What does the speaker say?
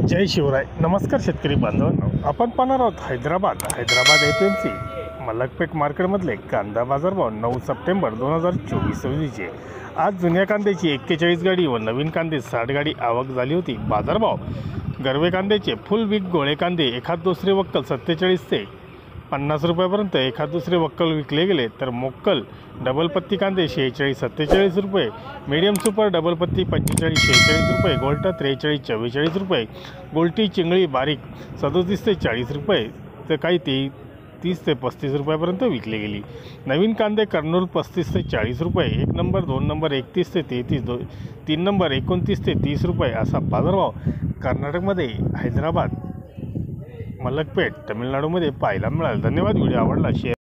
जय शिवराय. नमस्कार शेतकरी बांधवांनो, आपण पाहणार आहोत हैदराबाद APMC मलकपेट मार्केटमधले कांदा बाजारभाव 9 सप्टेंबर 2024 रोजीचे. आज जुन्या कांद्याची 41 गाडी व नवीन कांदे 60 गाडी आवक झाली होती. बाजारभाव गरवे कांद्याचे फुल बिग गोळे कांदे एखाद दुसरे वक्कल 47 ते 50 रुपयापर्यंत एखाद दुसरे वक्कल विकले गेले, तर मोक्कल डबल पत्ती कांदे 46-47 रुपये, मीडियम सुपर डबल पत्ती 45-46 रुपये, गोल्टा 43-44 रुपये, गोल्टी चिंगळी बारीक 37 ते 40 रुपये, तर काही 30 ते 35 रुपयापर्यंत विकले गेली. नवीन कांदे कर्नूल 35 ते 40 रुपये, 1 नंबर 2 नंबर 31 ते 33, 3 नंबर 29 ते 30 रुपये असा बाजारभाव कर्नाटकमध्ये हैदराबाद मलकपेट तामिळनाडूमध्ये पाहायला मिळाला. धन्यवाद. व्हिडिओ आवडला शेअर